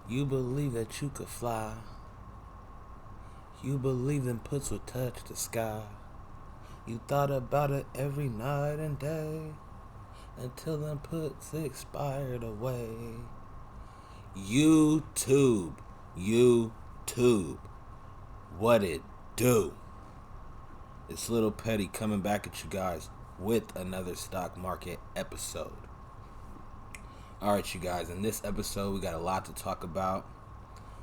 You believe that you could fly. You believe them puts would touch the sky. You thought about it every night and day until them puts expired away. YouTube. YouTube. What it do? It's Little Petty coming back at you guys with another stock market episode. Alright, you guys, in this episode we got a lot to talk about.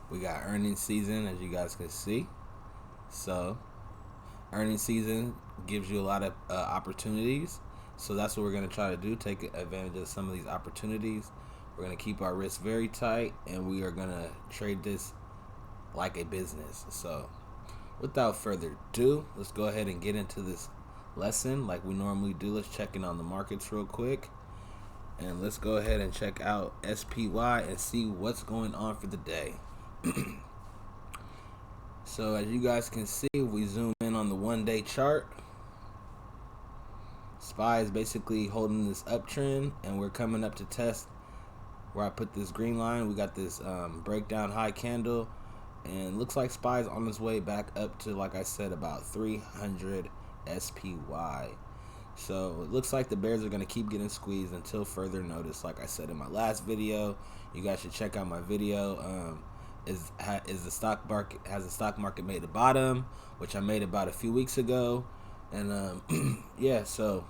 We got earnings season, as you guys can see. So, earnings season gives you a lot of opportunities. So that's what we're going to try to do, take advantage of some of these opportunities. We're going to keep our risks very tight, and we are going to trade this like a business. So, without further ado, let's go ahead and get into this lesson like we normally do. Let's check in on the markets real quick. And let's go ahead and check out SPY and see what's going on for the day. So as you guys can see, if we zoom in on the 1-day chart, SPY is basically holding this uptrend, and we're coming up to test where I put this green line. We got this breakdown high candle, and looks like SPY is on its way back up to, like I said, about 300 SPY. So it looks like the bears are going to keep getting squeezed until further notice. Like I said in my last video, you guys should check out my video. Has the stock market made the bottom, which I made about a few weeks ago, and yeah. So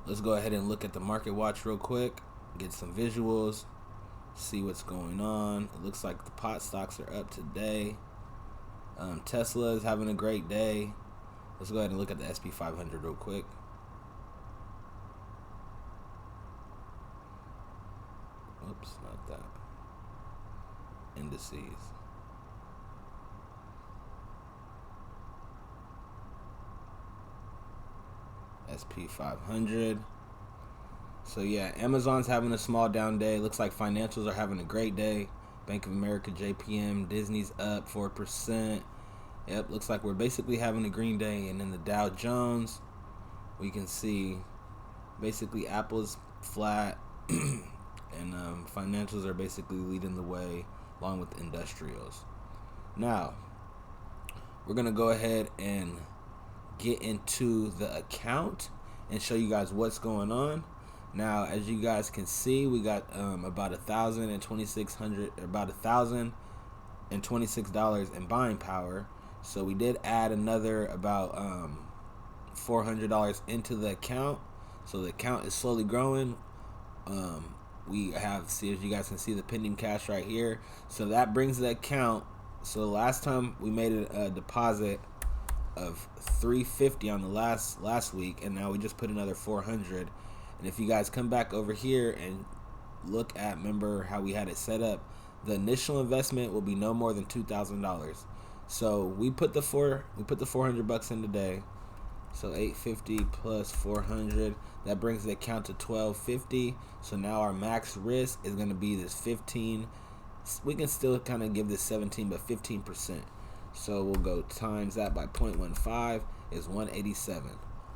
let's go ahead and look at the market watch real quick, get some visuals, see what's going on. It looks like the pot stocks are up today. Tesla is having a great day. Let's go ahead and look at the SP 500 real quick. Oops, not that. Indices. SP 500. So yeah, Amazon's having a small down day. Looks like financials are having a great day. Bank of America, JPM, Disney's up 4%. Yep, looks like we're basically having a green day. And in the Dow Jones, we can see basically Apple's flat and financials are basically leading the way along with industrials. Now, we're going to go ahead and get into the account and show you guys what's going on. Now, as you guys can see, we got about $1,026 in buying power. So we did add another about $400 into the account. So the account is slowly growing. We have, as you guys can see, the pending cash right here. So that brings the account. So last time we made a deposit of $350 on the last week, and now we just put another $400. And if you guys come back over here and look at, remember how we had it set up, the initial investment will be no more than $2,000. So we put the $400 in today. So $850 plus 400, that brings the account to $1,250. So now our max risk is going to be this 15. We can still kind of give this 17, but 15%. So we'll go times that by 0.15 is 187.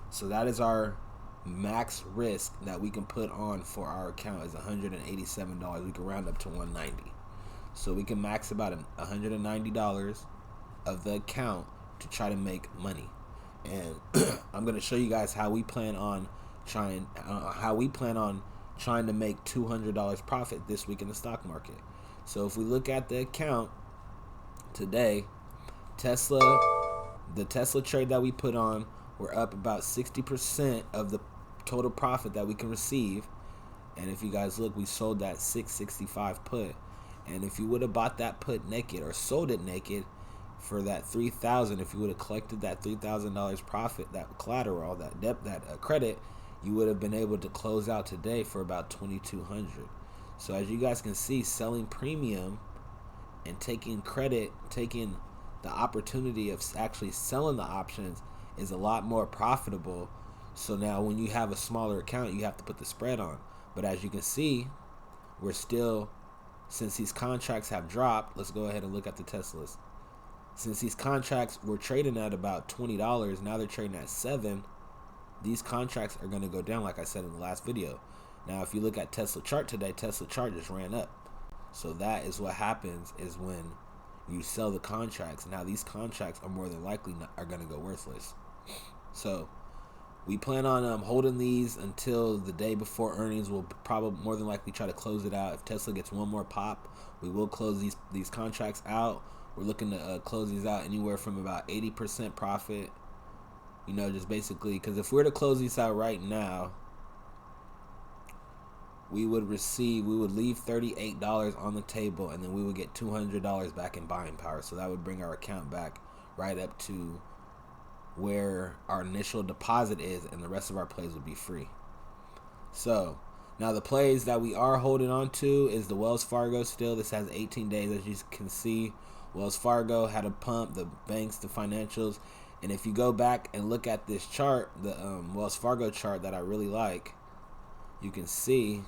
So that is our max risk that we can put on for our account is $187. We can round up to 190. So we can max about $190 of the account to try to make money. And I'm going to show you guys how we plan on trying to make $200 profit this week in the stock market. So if we look at the account today, the Tesla trade that we put on, we're up about 60% of the total profit that we can receive. And if you guys look, we sold that 665 put. And if you would have bought that put naked or sold it naked for that $3,000, if you would have collected that $3,000 profit, that collateral, that credit, you would have been able to close out today for about $2,200. So as you guys can see, selling premium and taking credit, taking the opportunity of actually selling the options is a lot more profitable. So now when you have a smaller account, you have to put the spread on. But as you can see, we're still, since these contracts have dropped, let's go ahead and look at the Teslas. Since these contracts were trading at about $20, now they're trading at $7. These contracts are going to go down, like I said in the last video. Now, if you look at Tesla chart today, Tesla chart just ran up. So that is what happens is when you sell the contracts. Now these contracts are more than likely are going to go worthless. So we plan on holding these until the day before earnings. We'll probably more than likely try to close it out. If Tesla gets one more pop, we will close these contracts out. We're looking to close these out anywhere from about 80% profit. You know, just basically, because if we were to close these out right now, we would leave $38 on the table, and then we would get $200 back in buying power. So that would bring our account back right up to where our initial deposit is, and the rest of our plays would be free. So now the plays that we are holding on to is the Wells Fargo still. This has 18 days, as you can see. Wells Fargo had a pump, the banks, the financials. And if you go back and look at this chart, the Wells Fargo chart that I really like, you can see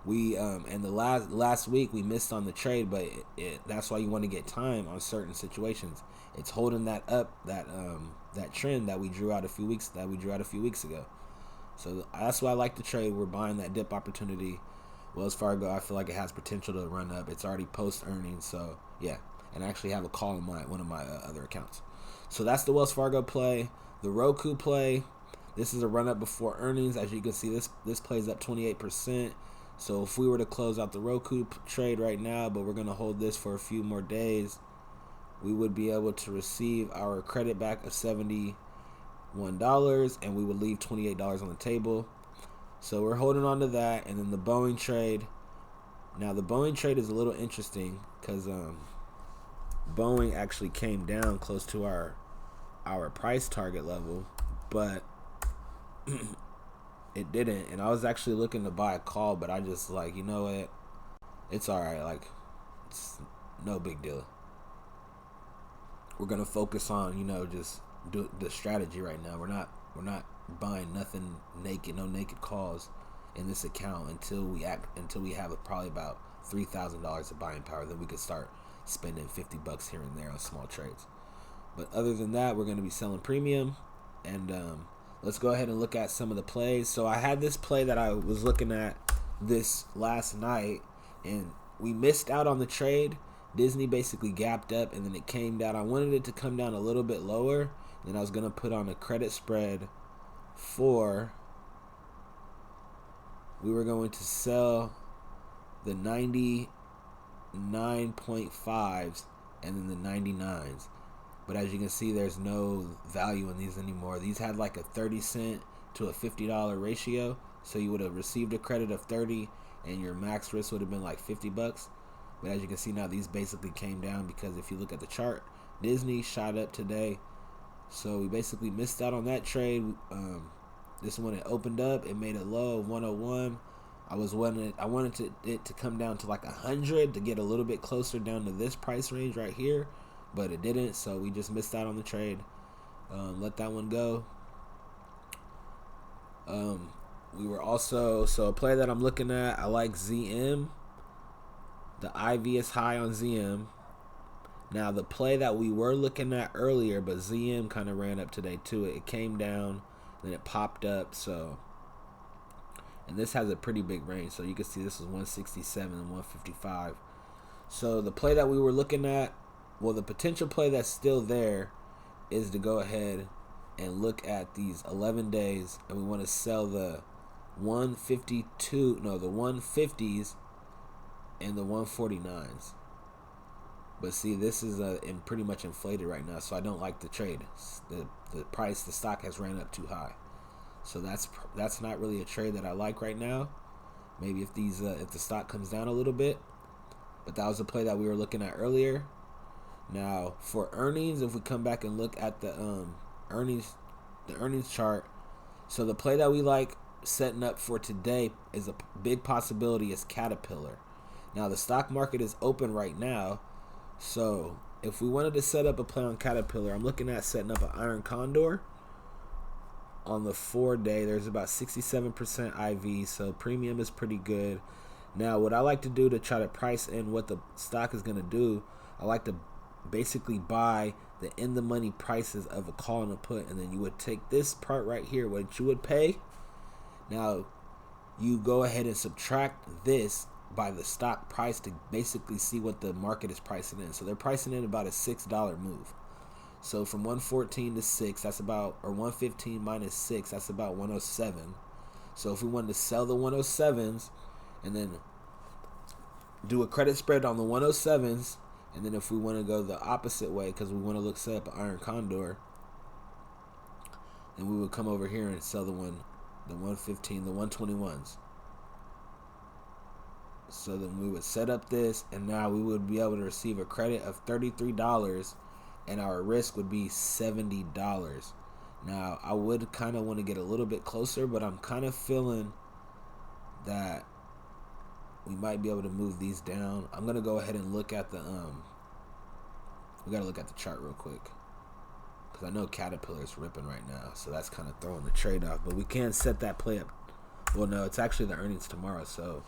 we and the last week we missed on the trade, but that's why you want to get time on certain situations. It's holding that up, that trend that we drew out a few weeks ago. So that's why I like the trade. We're buying that dip opportunity. Wells Fargo, I feel like it has potential to run up. It's already post earnings, so yeah. And I actually have a call in one of my other accounts. So that's the Wells Fargo play. The Roku play. This is a run up before earnings. As you can see, this plays up 28%. So if we were to close out the Roku trade right now, but we're going to hold this for a few more days, we would be able to receive our credit back of $71, and we would leave $28 on the table. So we're holding on to that. And then the Boeing trade. Now the Boeing trade is a little interesting because Boeing actually came down close to our price target level, but it didn't. And I was actually looking to buy a call, but I just like, you know what? It's all right. Like, it's no big deal. We're gonna focus on, you know, just do the strategy right now. We're not buying nothing naked, no naked calls in this account until we have probably about $3,000 of buying power. Then we could start spending $50 here and there on small trades. But other than that, we're going to be selling premium. And let's go ahead and look at some of the plays. So I had this play that I was looking at this last night, and we missed out on the trade. Disney basically gapped up, and then it came down. I wanted it to come down a little bit lower. Then I was going to put on a credit spread for, we were going to sell the 99.5s and then the 99s. But as you can see, there's no value in these anymore. These had like a 30 cent to a $50 ratio. So you would have received a credit of 30 and your max risk would have been like $50. But as you can see now, these basically came down because if you look at the chart, Disney shot up today. So we basically missed out on that trade. This one, it opened up, it made a low of 101. I wanted it to come down to like 100 to get a little bit closer down to this price range right here, but it didn't. So we just missed out on the trade. Let that one go. We were also, so a play that I'm looking at, I like ZM. The IV is high on ZM. Now the play that we were looking at earlier, but ZM kind of ran up today too. It came down, then it popped up. So, and this has a pretty big range. So you can see this is 167 and 155. So the play that we were looking at, well, the potential play that's still there is to go ahead and look at these 11 days, and we want to sell the 150s and the 149s. But see, this is pretty much inflated right now, so I don't like the trade. The price, the stock has ran up too high, so that's not really a trade that I like right now. Maybe if the stock comes down a little bit, but that was a play that we were looking at earlier. Now for earnings, if we come back and look at the earnings chart, so the play that we like setting up for today is a big possibility is Caterpillar. Now the stock market is open right now. So if we wanted to set up a play on Caterpillar, I'm looking at setting up an iron condor on the 4-day. There's about 67% IV, so premium is pretty good. Now what I like to do to try to price in what the stock is going to do, I like to basically buy the in the money prices of a call and a put, and then you would take this part right here, what you would pay. Now you go ahead and subtract this by the stock price to basically see what the market is pricing in. So they're pricing in about a $6 move. So from 114 to 6, that's about, or 115 minus 6, that's about 107. So if we wanted to sell the 107s and then do a credit spread on the 107s, and then if we want to go the opposite way because we want to set up an iron condor, then we would come over here and sell the 115, the 121s. So then we would set up this, and now we would be able to receive a credit of $33, and our risk would be $70. Now, I would kind of want to get a little bit closer, but I'm kind of feeling that we might be able to move these down. I'm going to go ahead and look at the, we got to look at the chart real quick, because I know Caterpillar's ripping right now, so that's kind of throwing the trade off. But we can set that play up. Well, no, it's actually the earnings tomorrow, so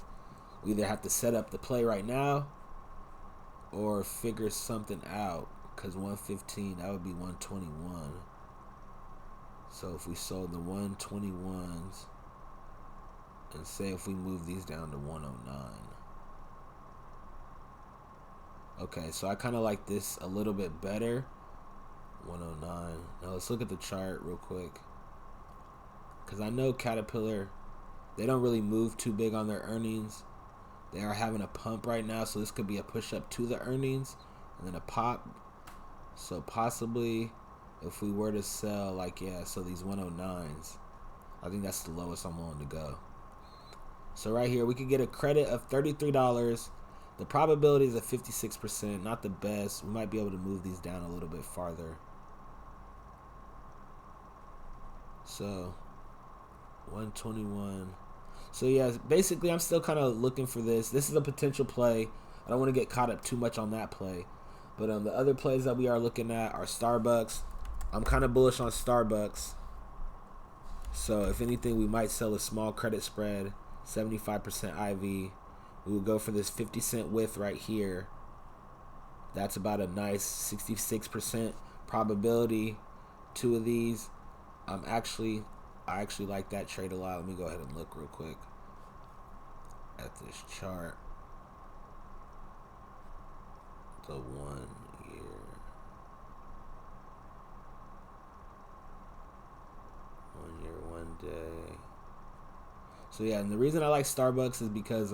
we either have to set up the play right now or figure something out, because 115, that would be 121. So if we sold the 121s, and say if we move these down to 109. Okay, so I kind of like this a little bit better. 109. Now let's look at the chart real quick, because I know Caterpillar, they don't really move too big on their earnings. They are having a pump right now, so this could be a push up to the earnings and then a pop. So possibly if we were to sell, like, yeah, so these 109s, I think that's the lowest I'm willing to go. So right here, we could get a credit of $33. The probability is at 56%, not the best. We might be able to move these down a little bit farther. So 121. So yeah, basically I'm still kind of looking for this. This is a potential play. I don't want to get caught up too much on that play. But the other plays that we are looking at are Starbucks. I'm kind of bullish on Starbucks. So if anything, we might sell a small credit spread, 75% IV. We will go for this 50-cent width right here. That's about a nice 66% probability. Two of these. I actually like that trade a lot. Let me go ahead and look real quick at this chart. The 1 year. 1 year, 1 day. So yeah, and the reason I like Starbucks is because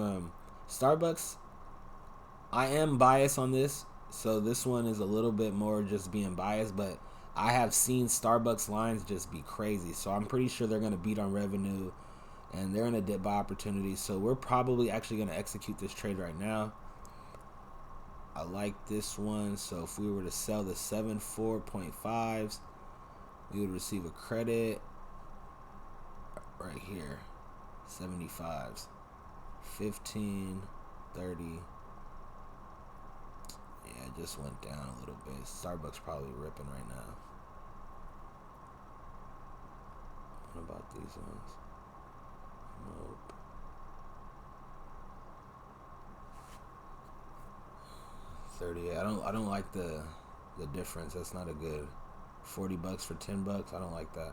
Starbucks, I am biased on this. So this one is a little bit more just being biased, but I have seen Starbucks lines just be crazy. So I'm pretty sure they're going to beat on revenue, and they're in a dip buy opportunity. So we're probably actually going to execute this trade right now. I like this one. So if we were to sell the 74.5s, we would receive a credit right here. 75s. 15, 30. Yeah, it just went down a little bit. Starbucks probably ripping right now. What about these ones? Nope. $38. I don't like the difference. That's not a good $40 for $10. I don't like that.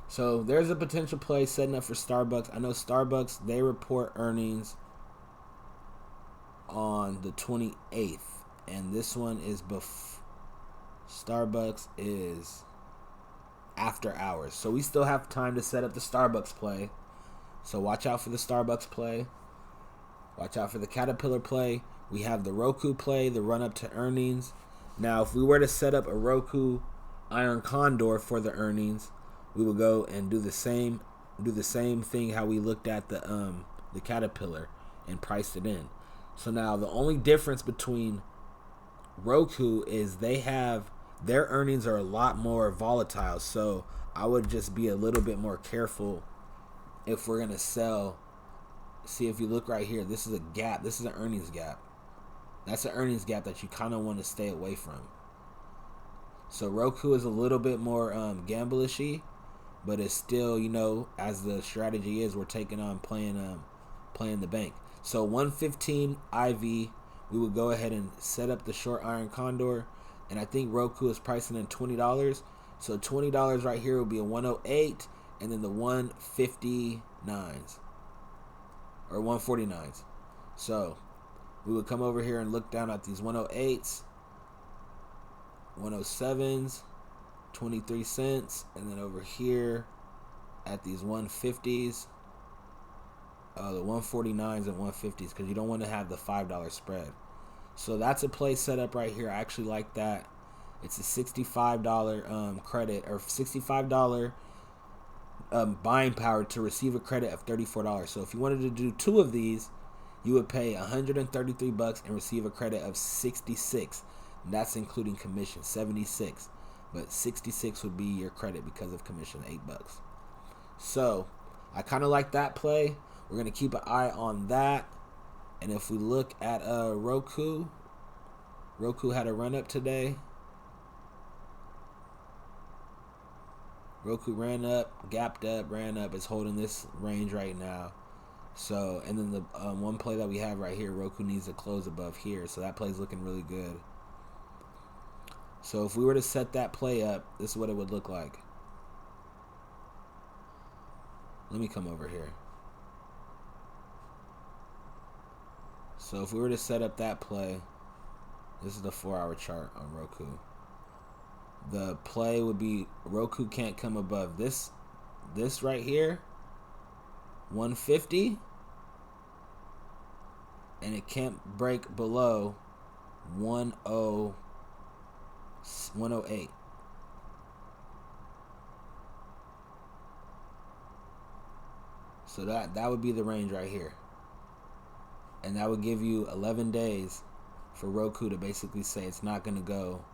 So there's a potential play setting up for Starbucks. I know Starbucks, they report earnings on the 28th, and this one is Starbucks is after hours, so we still have time to set up the Starbucks play. So watch out for the Starbucks play. Watch out for the Caterpillar play. We have the Roku play, the run up to earnings. Now if we were to set up a Roku iron condor for the earnings, we would go and do the same thing how we looked at the Caterpillar and priced it in. So now the only difference between Roku is their earnings are a lot more volatile. So I would just be a little bit more careful if we're gonna sell. See, if you look right here, this is a gap. This is an earnings gap. That's an earnings gap that you kind of want to stay away from. So Roku is a little bit more gamble-ishy, but it's still, as the strategy is, we're taking on playing the bank. So 115 IV, we would go ahead and set up the short iron condor, and I think Roku is pricing in $20. So $20 right here will be a 108, and then the 159s. or 149s. So we would come over here and look down at these 108s, 107s, 23 cents, and then over here at these 150s, the 149s and 150s, because you don't want to have the $5 spread. So that's a play set up right here. I actually like that. It's a $65 credit, or $65 buying power to receive a credit of $34. So if you wanted to do 2 of these, you would pay $133 and receive a credit of 66. And that's including commission, 76. But 66 would be your credit because of commission, $8. So I kind of like that play. We're gonna keep an eye on that. And if we look at Roku had a run up today. Roku ran up, gapped up, ran up. It's holding this range right now. So, and then the one play that we have right here, Roku needs to close above here. So that play's looking really good. So if we were to set that play up, this is what it would look like. Let me come over here. So if we were to set up that play, this is the 4-hour chart on Roku. The play would be Roku can't come above this right here, 150, and it can't break below 108. So that would be the range right here. And that would give you 11 days for Roku to basically say it's not going to go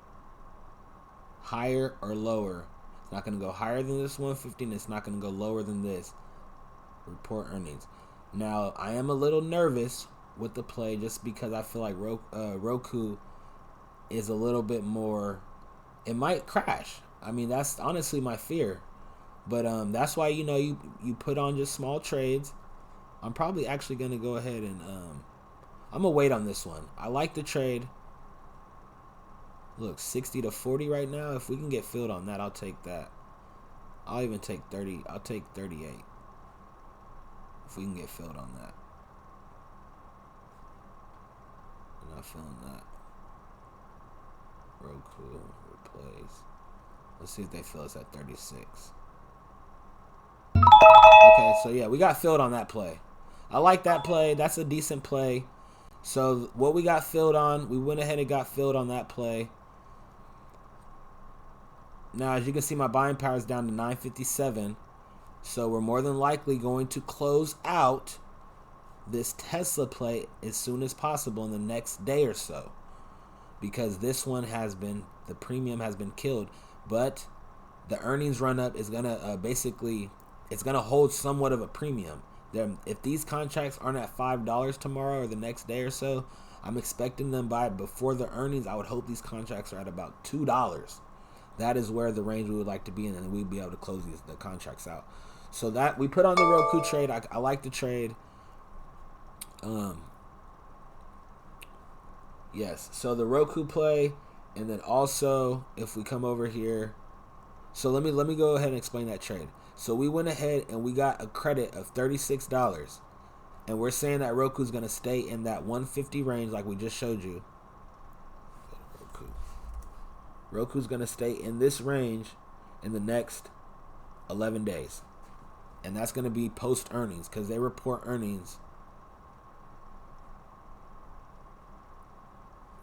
higher or lower. It's not going to go higher than this 150, and it's not going to go lower than this. Report earnings. Now, I am a little nervous with the play just because I feel like Roku is a little bit more, it might crash. I mean, that's honestly my fear. But that's why, you put on just small trades. I'm probably actually going to go ahead and I'm going to wait on this one. I like the trade. Look, 60-40 right now. If we can get filled on that, I'll take that. I'll even take 30. I'll take 38. If we can get filled on that. I'm not feeling that. Roku replace. Let's see if they fill us at 36. Okay, so yeah, we got filled on that play. I like that play. That's a decent play. So what we got filled on, we went ahead and got filled on that play. Now, as you can see, my buying power is down to 957. So we're more than likely going to close out this Tesla play as soon as possible in the next day or so. Because this one has been, the premium has been killed. But the earnings run up is going to basically, it's going to hold somewhat of a premium. If these contracts aren't at $5 tomorrow or the next day or so, I'm expecting them by before the earnings. I would hope these contracts are at about $2. That is where the range we would like to be in, and we'd be able to close the contracts out. So that we put on the Roku trade. I like the trade. Yes. So the Roku play, and then also if we come over here, so let me go ahead and explain that trade. So we went ahead and we got a credit of $36, and we're saying that Roku's going to stay in that 150 range like we just showed you. Roku's going to stay in this range in the next 11 days. And that's going to be post earnings because they report earnings.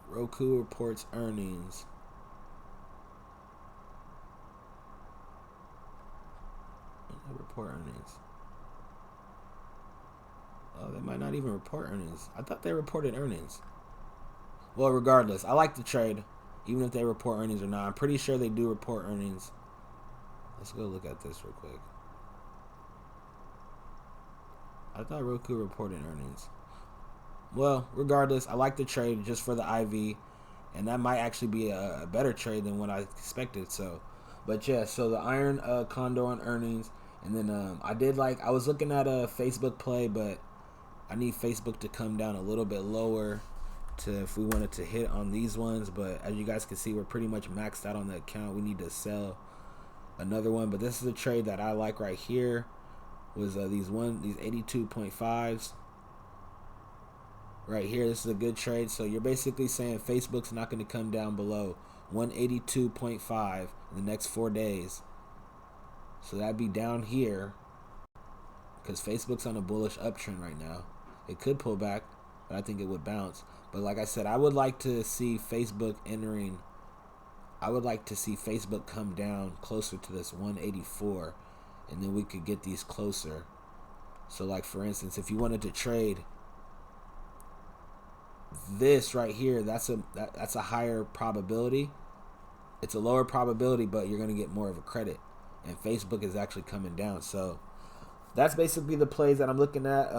Roku reports earnings. They report earnings. Oh, they might not even report earnings. I thought they reported earnings. Well, regardless, I like the trade. Even if they report earnings or not. I'm pretty sure they do report earnings. Let's go look at this real quick. I thought Roku reported earnings. Well, regardless, I like the trade just for the IV. And that might actually be a better trade than what I expected. So, but yeah, so the iron condor on earnings. And then I was looking at a Facebook play, but I need Facebook to come down a little bit lower to if we wanted to hit on these ones. But as you guys can see, we're pretty much maxed out on the account. We need to sell another one. But this is a trade that I like right here. Was these 82.5s. right here. This is a good trade. So you're basically saying Facebook's not going to come down below 182.5 in the next 4 days. So that'd be down here because Facebook's on a bullish uptrend right now. It could pull back, but I think it would bounce. But like I said, I would like to see Facebook come down closer to this 184, and then we could get these closer. So like for instance, if you wanted to trade this right here, that's a higher probability. It's a lower probability, but you're going to get more of a credit. And Facebook is actually coming down. So that's basically the plays that I'm looking at.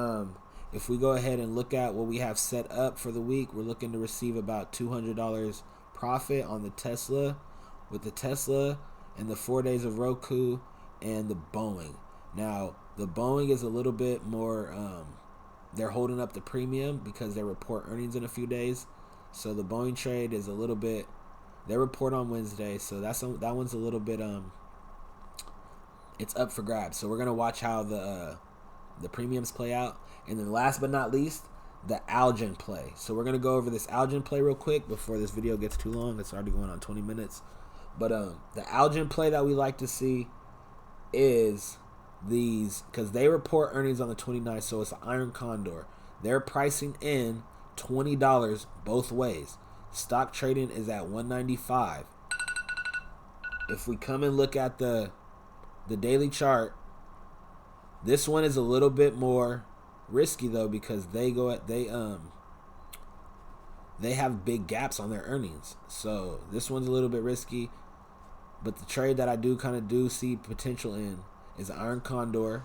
If we go ahead and look at what we have set up for the week, we're looking to receive about $200 profit on the Tesla, with the Tesla and the 4 days of Roku and the Boeing. Now, the Boeing is a little bit more, they're holding up the premium because they report earnings in a few days. So the Boeing trade is a little bit, they report on Wednesday, so that one's a little bit, it's up for grabs. So we're going to watch how the premiums play out. And then last but not least, the Algin play. So we're going to go over this Algin play real quick before this video gets too long. It's already going on 20 minutes. But the Algin play that we like to see is these, because they report earnings on the 29th, so it's an iron condor. They're pricing in $20 both ways. Stock trading is at $195. If we come and look at the daily chart, this one is a little bit more risky though, because they have big gaps on their earnings. So this one's a little bit risky. But the trade that I do see potential in is the iron condor.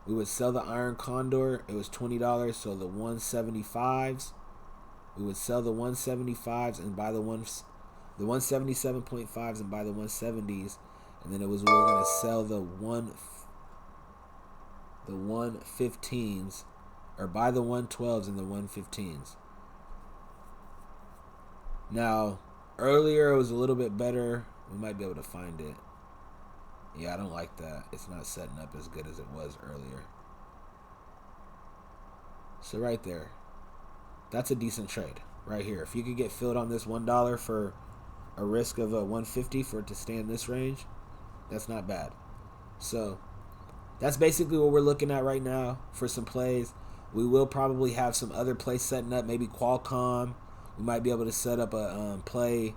We would sell the iron condor. It was $20, so the 175s. We would sell the 175s and buy the 177.5s and buy the 170s. And then we were gonna sell the 115s, or buy the 112s and the 115s. Now, earlier it was a little bit better. We might be able to find it. Yeah, I don't like that. It's not setting up as good as it was earlier. So right there, that's a decent trade right here. If you could get filled on this $1 for a risk of a 150 for it to stay in this range, that's not bad. So that's basically what we're looking at right now for some plays. We will probably have some other plays setting up, maybe Qualcomm. We might be able to set up a play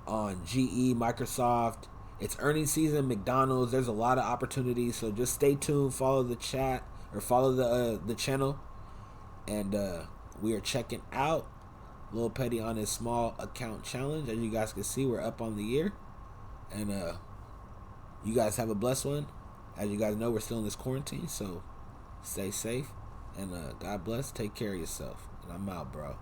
on GE, Microsoft. It's earnings season, McDonald's. There's a lot of opportunities, so just stay tuned. Follow the chat, or follow the channel, and we are checking out Lil Petty on his small account challenge. As you guys can see, we're up on the year, and you guys have a blessed one. As you guys know, we're still in this quarantine, so stay safe, and God bless. Take care of yourself, and I'm out, bro.